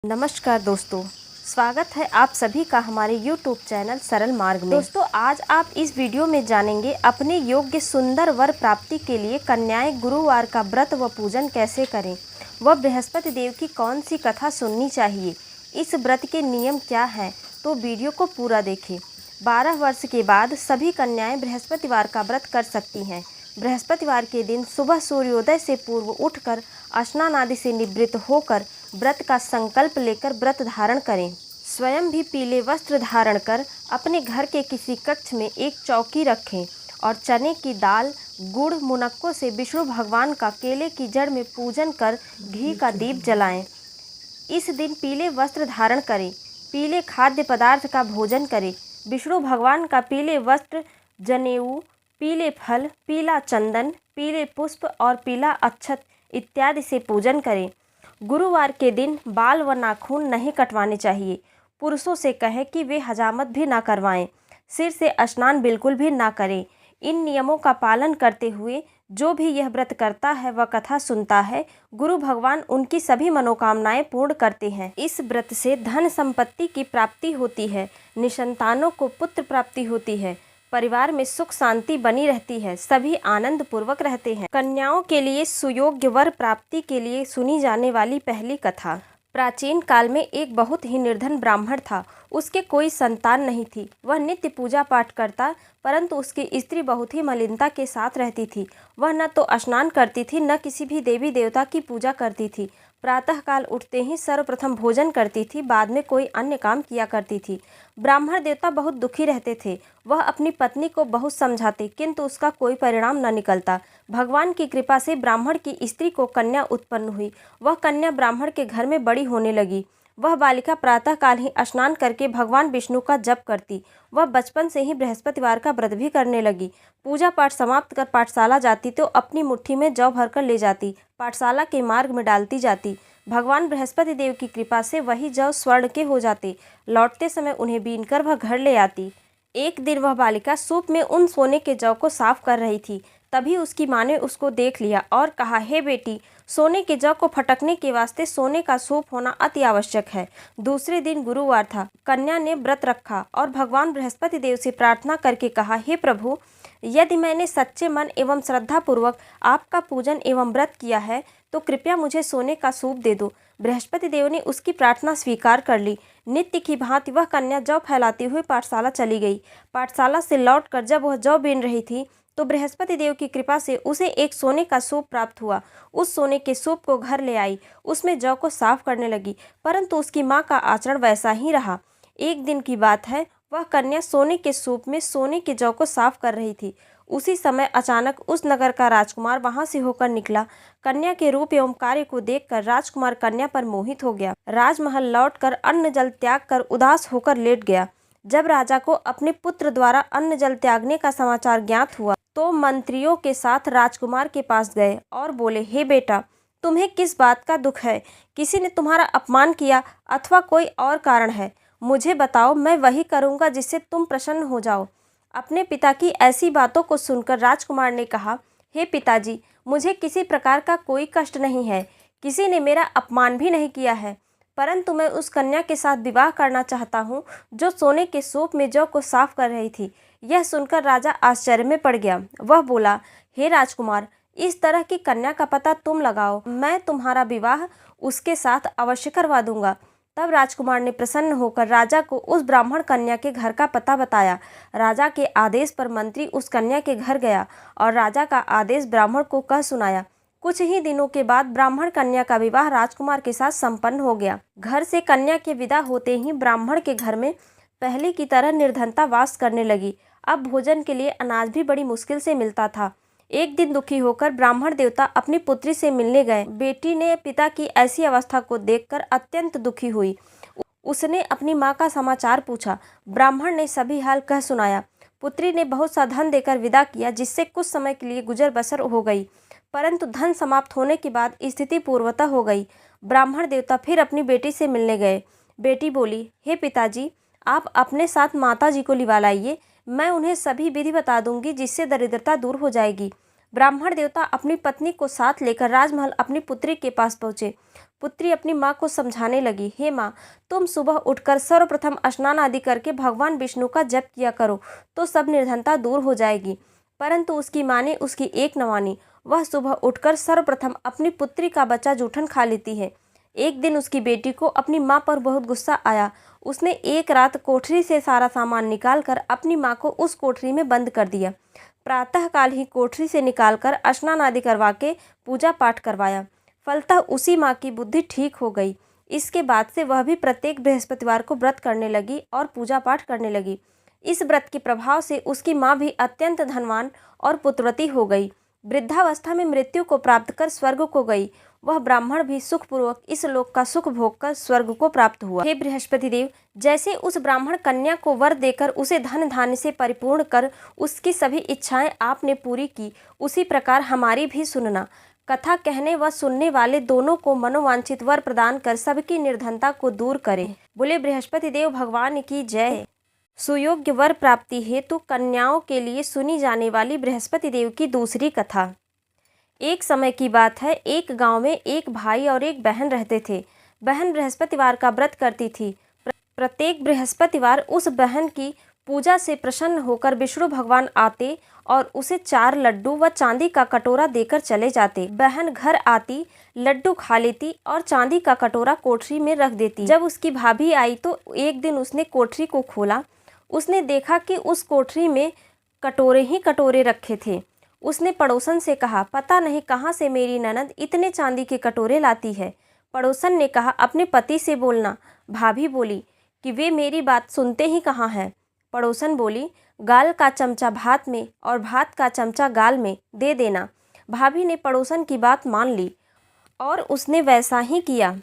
नमस्कार दोस्तों, स्वागत है आप सभी का हमारे YouTube चैनल सरल मार्ग में। दोस्तों, आज आप इस वीडियो में जानेंगे अपने योग्य सुंदर वर प्राप्ति के लिए कन्याएं गुरुवार का व्रत व पूजन कैसे करें व बृहस्पति देव की कौन सी कथा सुननी चाहिए। इस व्रत के नियम क्या हैं, तो वीडियो को पूरा देखें। 12 वर्ष के बाद सभी कन्याएं बृहस्पतिवार का व्रत कर सकती हैं। बृहस्पतिवार के दिन सुबह सूर्योदय से पूर्व उठकर स्नान आदि से निवृत्त होकर व्रत का संकल्प लेकर व्रत धारण करें। स्वयं भी पीले वस्त्र धारण कर अपने घर के किसी कक्ष में एक चौकी रखें और चने की दाल, गुड़, मुनक्कों से विष्णु भगवान का केले की जड़ में पूजन कर घी का दीप जलाएं। इस दिन पीले वस्त्र धारण करें, पीले खाद्य पदार्थ का भोजन करें। विष्णु भगवान का पीले वस्त्र, जनेऊ, पीले फल, पीला चंदन, पीले पुष्प और पीला अक्षत इत्यादि से पूजन करें। गुरुवार के दिन बाल व नाखून नहीं कटवाने चाहिए। पुरुषों से कहें कि वे हजामत भी ना करवाएं। सिर से स्नान बिल्कुल भी ना करें। इन नियमों का पालन करते हुए जो भी यह व्रत करता है व कथा सुनता है, गुरु भगवान उनकी सभी मनोकामनाएं पूर्ण करते हैं। इस व्रत से धन संपत्ति की प्राप्ति होती है, निसंतानों को पुत्र प्राप्ति होती है, परिवार में सुख शांति बनी रहती है, सभी आनंद पूर्वक रहते हैं। कन्याओं के लिए सुयोग्य वर प्राप्ति के लिए सुनी जाने वाली पहली कथा। प्राचीन काल में एक बहुत ही निर्धन ब्राह्मण था। उसके कोई संतान नहीं थी। वह नित्य पूजा पाठ करता, परंतु उसकी स्त्री बहुत ही मलिनता के साथ रहती थी। वह न तो स्नान करती थी, न किसी भी देवी देवता की पूजा करती थी। प्रातःकाल उठते ही सर्वप्रथम भोजन करती थी, बाद में कोई अन्य काम किया करती थी। ब्राह्मण देवता बहुत दुखी रहते थे। वह अपनी पत्नी को बहुत समझाते, किंतु उसका कोई परिणाम न निकलता। भगवान की कृपा से ब्राह्मण की स्त्री को कन्या उत्पन्न हुई। वह कन्या ब्राह्मण के घर में बड़ी होने लगी। वह बालिका प्रातःकाल ही स्नान करके भगवान विष्णु का जप करती। वह बचपन से ही बृहस्पतिवार का व्रत भी करने लगी। पूजा पाठ समाप्त कर पाठशाला जाती तो अपनी मुट्ठी में जौ भरकर ले जाती, पाठशाला के मार्ग में डालती जाती। भगवान बृहस्पति देव की कृपा से वही जौ स्वर्ण के हो जाते। लौटते समय उन्हें बीनकर वह घर ले आती। एक दिन वह बालिका सूप में उन सोने के जौ को साफ कर रही थी। तभी उसकी माँ ने उसको देख लिया और कहा, हे बेटी, सोने के जौ को फटकने के वास्ते सोने का सूप होना अति आवश्यक है। दूसरे दिन गुरुवार था। कन्या ने व्रत रखा और भगवान बृहस्पति देव से प्रार्थना करके कहा, हे प्रभु, यदि मैंने सच्चे मन एवं श्रद्धा पूर्वक आपका पूजन एवं व्रत किया है तो कृपया मुझे सोने का सूप दे दो। बृहस्पति देव ने उसकी प्रार्थना स्वीकार कर ली। नित्य की भांति वह कन्या जौ फैलाती हुई पाठशाला चली गई। पाठशाला से लौटकर जब वह जौ बीन रही थी तो बृहस्पति देव की कृपा से उसे एक सोने का सूप प्राप्त हुआ। उस सोने के सूप को घर ले आई, उसमें जौ को साफ करने लगी, परंतु उसकी माँ का आचरण वैसा ही रहा। एक दिन की बात है, वह कन्या सोने के सूप में सोने के जौ को साफ कर रही थी। उसी समय अचानक उस नगर का राजकुमार वहां से होकर निकला। कन्या के रूप एवं कार्य को देखकर राजकुमार कन्या पर मोहित हो गया। राजमहल लौटकर अन्न जल त्याग कर उदास होकर लेट गया। जब राजा को अपने पुत्र द्वारा अन्न जल त्यागने का समाचार ज्ञात हुआ तो मंत्रियों के साथ राजकुमार के पास गए और बोले, हे बेटा, तुम्हें किस बात का दुख है? किसी ने तुम्हारा अपमान किया अथवा कोई और कारण है? मुझे बताओ, मैं वही करूँगा जिससे तुम प्रसन्न हो जाओ। अपने पिता की ऐसी बातों को सुनकर राजकुमार ने कहा, हे पिताजी, मुझे किसी प्रकार का कोई कष्ट नहीं है। किसी ने मेरा अपमान भी नहीं किया है, परंतु मैं उस कन्या के साथ विवाह करना चाहता हूँ जो सोने के सूप में जौ को साफ कर रही थी। यह सुनकर राजा आश्चर्य में पड़ गया। वह बोला, हे राजकुमार, इस तरह की कन्या का पता तुम लगाओ, मैं तुम्हारा विवाह उसके साथ अवश्य करवा दूंगा। तब राजकुमार ने प्रसन्न होकर राजा को उस ब्राह्मण कन्या के घर का पता बताया। राजा के आदेश पर मंत्री उस कन्या के घर गया और राजा का आदेश ब्राह्मण को कह सुनाया। कुछ ही दिनों के बाद ब्राह्मण कन्या का विवाह राजकुमार के साथ संपन्न हो गया। घर से कन्या के विदा होते ही ब्राह्मण के घर में पहले की तरह निर्धनता वास करने लगी। अब भोजन के लिए अनाज भी बड़ी मुश्किल से मिलता था। एक दिन दुखी होकर ब्राह्मण देवता अपनी पुत्री से मिलने गए। बेटी ने पिता की ऐसी अवस्था को देखकर अत्यंत दुखी हुई। उसने अपनी माँ का समाचार पूछा। ब्राह्मण ने सभी हाल कह सुनाया। पुत्री ने बहुत सा धन देकर विदा किया, जिससे कुछ समय के लिए गुजर बसर हो गई, परंतु धन समाप्त होने के बाद स्थिति पूर्वता हो गई। ब्राह्मण देवता फिर अपनी बेटी से मिलने गए। बेटी बोली, हे पिताजी, आप अपने साथ माता जी को लिवा लाइए, मैं उन्हें सभी विधि बता दूंगी, जिससे दरिद्रता दूर हो जाएगी। ब्राह्मण देवता अपनी पत्नी को साथ लेकर राजमहल अपनी पुत्री के पास पहुँचे। पुत्री अपनी माँ को समझाने लगी, हे माँ, तुम सुबह उठकर सर्वप्रथम स्नान आदि करके भगवान विष्णु का जप किया करो तो सब निर्धनता दूर हो जाएगी। परंतु उसकी माँ ने उसकी एक न मानी। वह सुबह उठकर सर्वप्रथम अपनी पुत्री का बच्चा जूठन खा लेती है। एक दिन उसकी बेटी को अपनी माँ पर बहुत गुस्सा आया। उसने एक रात कोठरी से सारा सामान निकालकर अपनी माँ को उस कोठरी में बंद कर दिया। प्रातःकाल ही कोठरी से निकालकर स्नान आदि करवा के पूजा पाठ करवाया। फलतः उसी माँ की बुद्धि ठीक हो गई। इसके बाद से वह भी प्रत्येक बृहस्पतिवार को व्रत करने लगी और पूजा पाठ करने लगी। इस व्रत के प्रभाव से उसकी माँ भी अत्यंत धनवान और पुत्रवती हो गई। वृद्धावस्था में मृत्यु को प्राप्त कर स्वर्ग को गई। वह ब्राह्मण भी सुखपूर्वक इस लोक का सुख भोग कर स्वर्ग को प्राप्त हुआ। हे बृहस्पति देव, जैसे उस ब्राह्मण कन्या को वर देकर उसे धन धान्य से परिपूर्ण कर उसकी सभी इच्छाएं आपने पूरी की, उसी प्रकार हमारी भी सुनना। कथा कहने व सुनने वाले दोनों को मनोवांछित वर प्रदान कर सबकी निर्धनता को दूर करे। बोले बृहस्पति देव भगवान की जय। सुयोग्य वर प्राप्ति हेतु कन्याओं के लिए सुनी जाने वाली बृहस्पति देव की दूसरी कथा। एक समय की बात है, एक गांव में एक भाई और एक बहन रहते थे। बहन बृहस्पतिवार का व्रत करती थी। प्रत्येक बृहस्पतिवार उस बहन की पूजा से प्रसन्न होकर विष्णु भगवान आते और उसे 4 लड्डू व चांदी का कटोरा देकर चले जाते। बहन घर आती, लड्डू खा लेती और चांदी का कटोरा कोठरी में रख देती। जब उसकी भाभी आई तो एक दिन उसने कोठरी को खोला। उसने देखा कि उस कोठरी में कटोरे ही कटोरे रखे थे। उसने पड़ोसन से कहा, पता नहीं कहाँ से मेरी ननद इतने चांदी के कटोरे लाती है। पड़ोसन ने कहा, अपने पति से बोलना। भाभी बोली कि वे मेरी बात सुनते ही कहाँ हैं। पड़ोसन बोली, गाल का चमचा भात में और भात का चमचा गाल में दे देना। भाभी ने पड़ोसन की बात मान ली और उसने वैसा ही किया।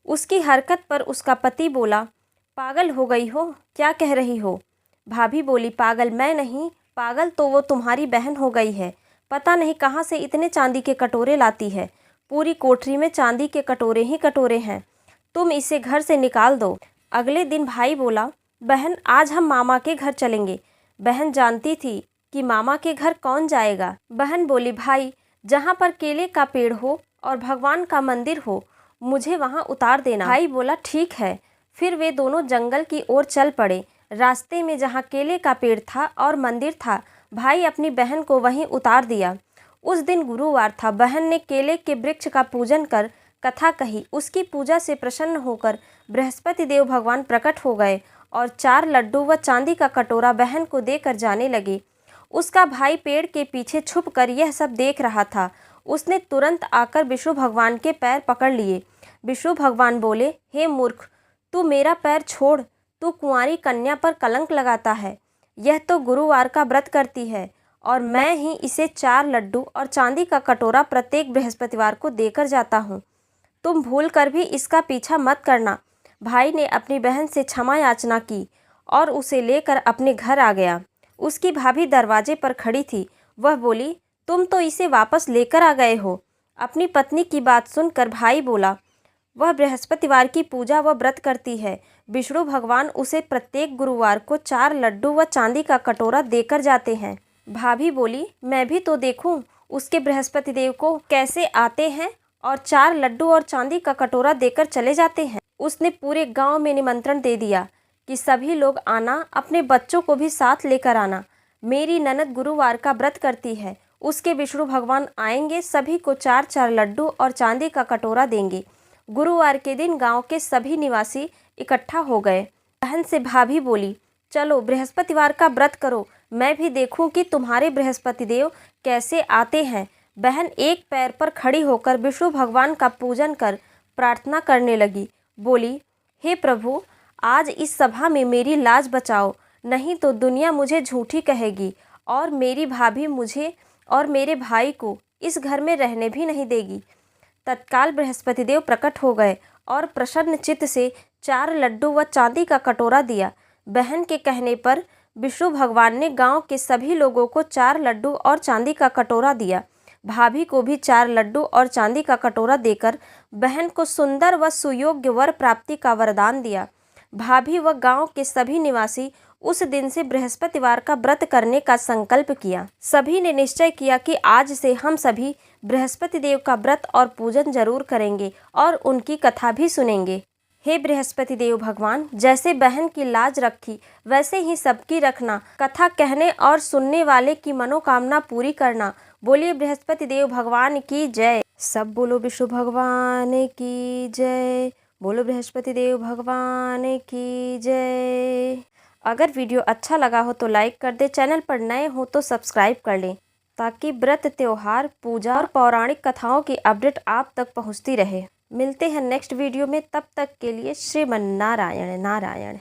उसकी हरकत पर उसका पति बोला, पागल हो गई हो, क्या कह रही हो? भाभी बोली, पागल मैं नहीं, पागल तो वो तुम्हारी बहन हो गई है। पता नहीं कहाँ से इतने चांदी के कटोरे लाती है। पूरी कोठरी में चांदी के कटोरे ही कटोरे हैं। तुम इसे घर से निकाल दो। अगले दिन भाई बोला, बहन आज हम मामा के घर चलेंगे। बहन जानती थी कि मामा के घर कौन जाएगा। बहन बोली, भाई जहाँ पर केले का पेड़ हो और भगवान का मंदिर हो मुझे वहाँ उतार देना। भाई बोला, ठीक है। फिर वे दोनों जंगल की ओर चल पड़े। रास्ते में जहाँ केले का पेड़ था और मंदिर था, भाई अपनी बहन को वहीं उतार दिया। उस दिन गुरुवार था। बहन ने केले के वृक्ष का पूजन कर कथा कही। उसकी पूजा से प्रसन्न होकर बृहस्पति देव भगवान प्रकट हो गए और 4 लड्डू व चांदी का कटोरा बहन को देकर जाने लगे। उसका भाई पेड़ के पीछे छुपकर यह सब देख रहा था। उसने तुरंत आकर विष्णु भगवान के पैर पकड़ लिए। विष्णु भगवान बोले, हे मूर्ख, तू मेरा पैर छोड़। तू कुंवारी कन्या पर कलंक लगाता है। यह तो गुरुवार का व्रत करती है और मैं ही इसे 4 लड्डू और चांदी का कटोरा प्रत्येक बृहस्पतिवार को देकर जाता हूँ। तुम भूल कर भी इसका पीछा मत करना। भाई ने अपनी बहन से क्षमा याचना की और उसे लेकर अपने घर आ गया। उसकी भाभी दरवाजे पर खड़ी थी। वह बोली, तुम तो इसे वापस लेकर आ गए हो। अपनी पत्नी की बात सुनकर भाई बोला, वह बृहस्पतिवार की पूजा व व्रत करती है। विष्णु भगवान उसे प्रत्येक गुरुवार को 4 लड्डू व चांदी का कटोरा देकर जाते हैं। भाभी बोली, मैं भी तो देखूं उसके बृहस्पति देव को कैसे आते हैं और 4 लड्डू और चांदी का कटोरा देकर चले जाते हैं। उसने पूरे गांव में निमंत्रण दे दिया कि सभी लोग आना, अपने बच्चों को भी साथ लेकर आना। मेरी ननद गुरुवार का व्रत करती है, उसके विष्णु भगवान आएंगे, सभी को 4-4 लड्डू और चांदी का कटोरा देंगे। गुरुवार के दिन गांव के सभी निवासी इकट्ठा हो गए। बहन से भाभी बोली, चलो बृहस्पतिवार का व्रत करो, मैं भी देखूं कि तुम्हारे बृहस्पति देव कैसे आते हैं। बहन एक पैर पर खड़ी होकर विष्णु भगवान का पूजन कर प्रार्थना करने लगी। बोली, हे प्रभु, आज इस सभा में मेरी लाज बचाओ, नहीं तो दुनिया मुझे झूठी कहेगी और मेरी भाभी मुझे और मेरे भाई को इस घर में रहने भी नहीं देगी। तत्काल बृहस्पति देव प्रकट हो गए और प्रसन्न चित्त से 4 लड्डू व चांदी का कटोरा दिया। बहन के कहने पर विष्णु भगवान ने गांव के सभी लोगों को 4 लड्डू और चांदी का कटोरा दिया। भाभी को भी 4 लड्डू और चांदी का कटोरा देकर बहन को सुंदर व सुयोग्य वर प्राप्ति का वरदान दिया। भाभी व गांव के सभी निवासी उस दिन से बृहस्पतिवार का व्रत करने का संकल्प किया। सभी ने निश्चय किया कि आज से हम सभी बृहस्पति देव का व्रत और पूजन जरूर करेंगे और उनकी कथा भी सुनेंगे। हे बृहस्पति देव भगवान, जैसे बहन की लाज रखी वैसे ही सबकी रखना, कथा कहने और सुनने वाले की मनोकामना पूरी करना। बोलिए बृहस्पति देव भगवान की जय। सब बोलो विष्णु भगवान की जय। बोलो बृहस्पति देव भगवान की जय। अगर वीडियो अच्छा लगा हो तो लाइक कर दे, चैनल पर नए हो तो सब्सक्राइब कर लें ताकि व्रत, त्योहार, पूजा और पौराणिक कथाओं की अपडेट आप तक पहुंचती रहे। मिलते हैं नेक्स्ट वीडियो में, तब तक के लिए श्रीमन नारायण नारायण।